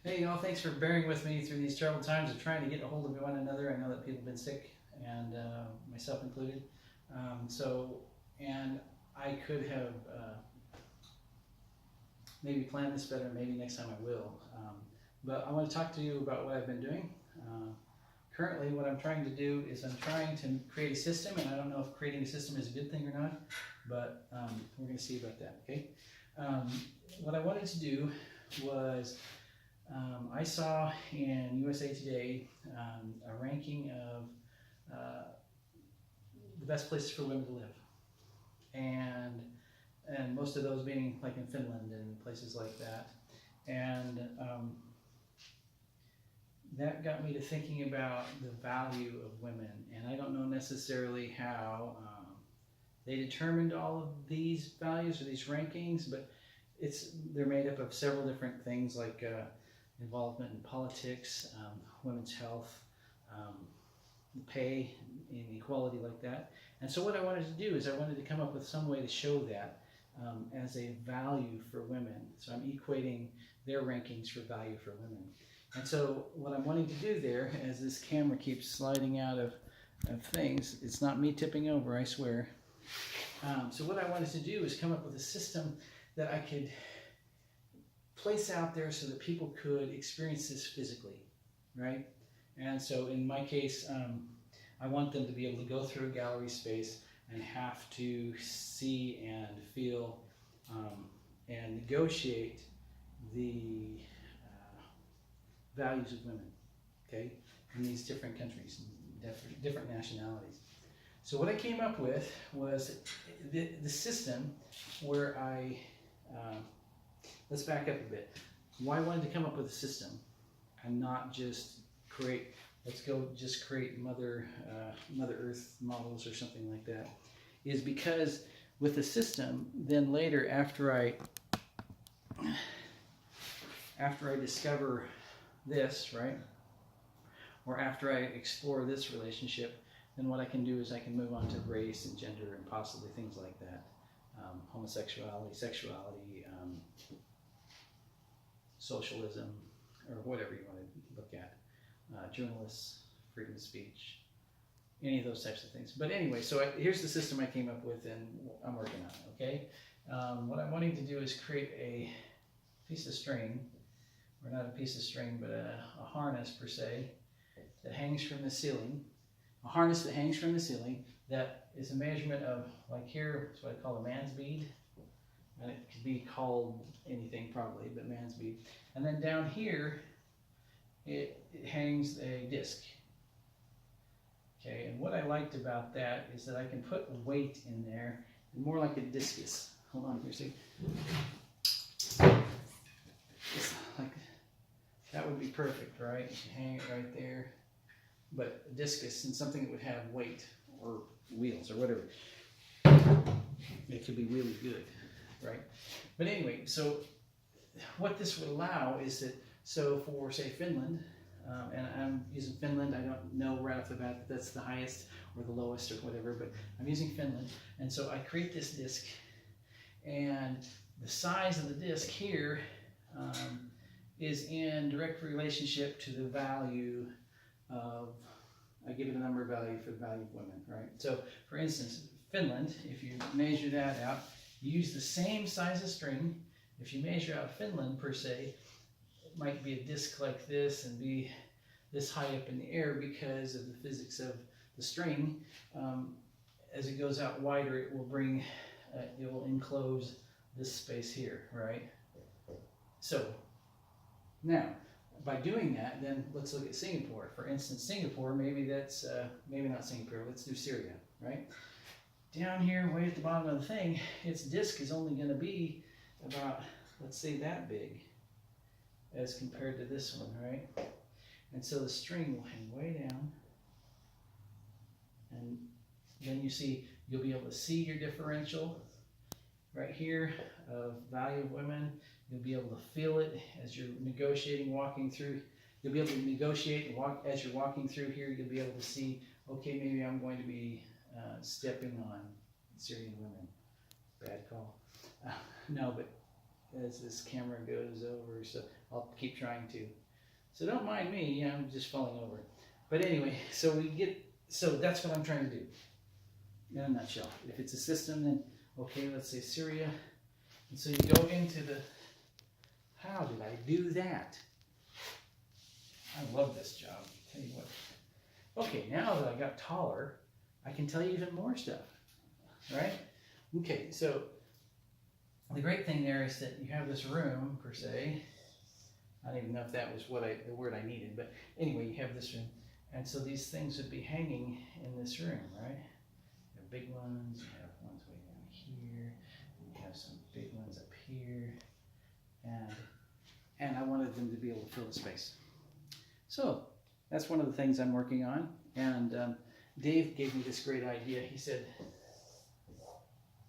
Hey, y'all, thanks for bearing with me through these troubled times of trying to get a hold of one another. I know that people have been sick, and myself included. And I could have maybe planned this better. Maybe next time I will. But I want to talk to you about what I've been doing. Currently, what I'm trying to do is I'm trying to create a system, and I don't know if creating a system is a good thing or not, but we're going to see about that, okay? What I wanted to do was I saw in USA Today a ranking of the best places for women to live, and most of those being like in Finland and places like that, and that got me to thinking about the value of women. And I don't know necessarily how they determined all of these values or these rankings, but they're made up of several different things like involvement in politics, women's health, pay, inequality like that. And so what I wanted to do is I wanted to come up with some way to show that as a value for women. So I'm equating their rankings for value for women. And so what I'm wanting to do there, as this camera keeps sliding out of things, it's not me tipping over, I swear. So what I wanted to do is come up with a system that I could place out there so that people could experience this physically, right? And so in my case, I want them to be able to go through a gallery space and have to see and feel and negotiate the values of women, okay, in these different countries, different nationalities. So what I came up with was the system where let's back up a bit. Why I wanted to come up with a system and not just create, just create Mother Earth models or something like that, is because with the system, then later after I discover this, right, or after I explore this relationship, then what I can do is I can move on to race and gender and possibly things like that, homosexuality, sexuality, socialism, or whatever you want to look at, journalists, freedom of speech, any of those types of things. But anyway, so here's the system I came up with and I'm working on it, okay? What I'm wanting to do is create a piece of string, or not a piece of string, but a harness per se, that hangs from the ceiling. A harness that hangs from the ceiling that is a measurement of, like here, it's what I call a man's bead. And it could be called anything probably, but man's bead. And then down here, it hangs a disc. Okay, and what I liked about that is that I can put a weight in there, more like a discus. Hold on here, see? Like, that would be perfect, right? You hang it right there. But a discus and something that would have weight or wheels or whatever. It could be really good, right? But anyway, so what this would allow is that, so for say Finland, and I'm using Finland, I don't know right off the bat that that's the highest or the lowest or whatever, but I'm using Finland. And so I create this disc, and the size of the disc here is in direct relationship to the value of, I give it a number value for the value of women, right? So for instance, Finland, if you measure that out, you use the same size of string. If you measure out Finland per se, it might be a disc like this and be this high up in the air because of the physics of the string. As it goes out wider, it will enclose this space here, right? So now, by doing that, then let's look at Singapore. For instance, Singapore, maybe that's, maybe not Singapore, let's do Syria, right? Down here, way at the bottom of the thing, its disc is only going to be about, let's say, that big as compared to this one, right? And so the string will hang way down, and then you'll be able to see your differential right here of value of women. You'll be able to feel it as you're negotiating, walking through. You'll be able to negotiate and walk as you're walking through here. You'll be able to see, okay, maybe I'm going to be stepping on Syrian women. Bad call. No, but as this camera goes over, so I'll keep trying to. So don't mind me, I'm just falling over. But anyway, so that's what I'm trying to do in a nutshell. If it's a system, then okay, let's say Syria. And so you go into the, how did I do that? I love this job, tell you what. Okay, now that I got taller, I can tell you even more stuff, right? Okay, so the great thing there is that you have this room, per se. I don't even know if that was the word I needed, but anyway, you have this room. And so these things would be hanging in this room, right? You have big ones, you have ones way down here, and you have some big ones up here, and I wanted them to be able to fill the space. So that's one of the things I'm working on, and Dave gave me this great idea. He said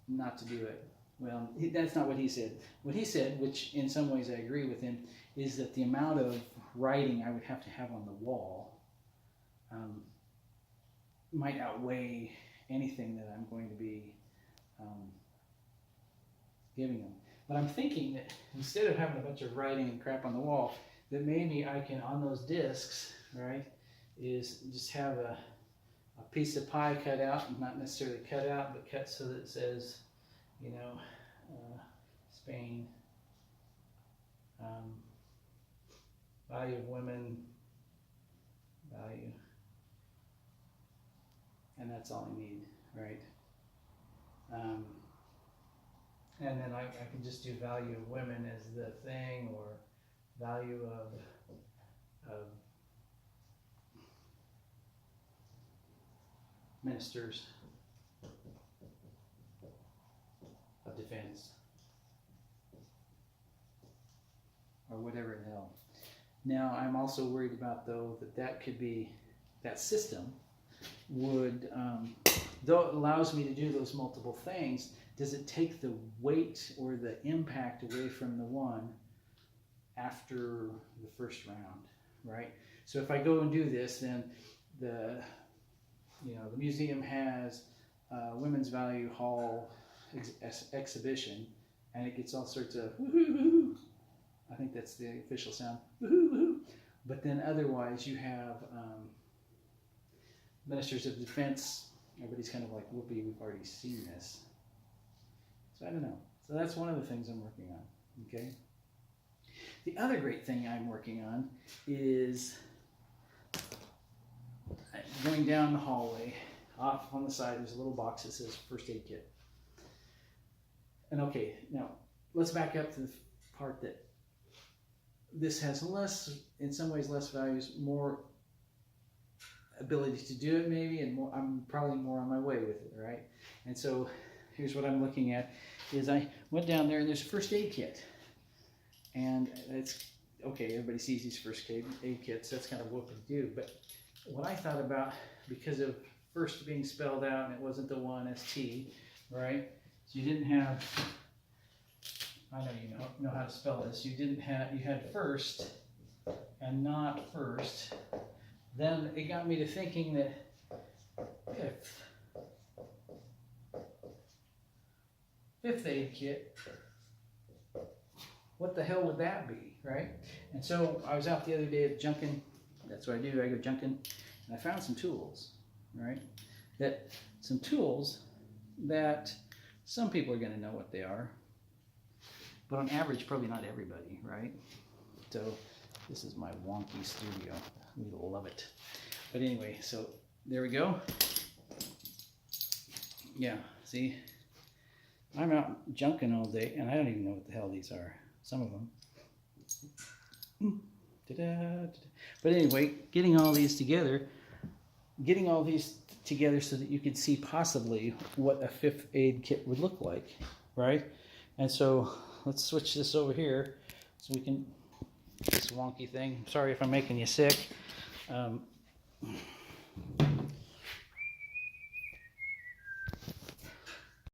not to do it. Well, that's not what he said. What he said, which in some ways I agree with him, is that the amount of writing I would have to have on the wall might outweigh anything that I'm going to be giving them. But I'm thinking that instead of having a bunch of writing and crap on the wall, that maybe I can, on those discs, right, is just have a piece of pie cut out, not necessarily cut out, but cut so that it says, you know, Spain, value of women, value, and that's all I need, right? And then I can just do value of women as the thing, or value of ministers of defense, or whatever the hell. Now, I'm also worried about, though, that could be, that system would, though it allows me to do those multiple things, does it take the weight or the impact away from the one after the first round, right? So if I go and do this, then the museum has a Women's Value Hall exhibition, and it gets all sorts of woo-hoo-hoo. I think that's the official sound, woo-hoo-hoo. But then otherwise you have ministers of defense. Everybody's kind of like, whoopee, we've already seen this. So I don't know. So that's one of the things I'm working on, okay? The other great thing I'm working on is going down the hallway. Off on the side, there's a little box that says first aid kit. And okay, now let's back up to the part that this has less, in some ways less values, more ability to do it maybe, and more, I'm probably more on my way with it, right? And so here's what I'm looking at, is I went down there and there's a first aid kit. And it's, okay, everybody sees these first aid kits, that's kind of what we do. But what I thought about, because of first being spelled out and it wasn't the one ST, right? So you didn't have, I know you know how to spell this, you had first and not first. Then it got me to thinking that fifth aid kit, what the hell would that be, right? And so I was out the other day at junking. That's what I do, I go junking, and I found some tools, right? Some tools that some people are gonna know what they are, but on average, probably not everybody, right? So this is my wonky studio. We love it. But anyway, so there we go. Yeah, see? I'm out junking all day, and I don't even know what the hell these are. Some of them. But anyway, getting all these together so that you could see possibly what a fifth aid kit would look like, right? And so let's switch this over here so we can, this wonky thing. Sorry if I'm making you sick.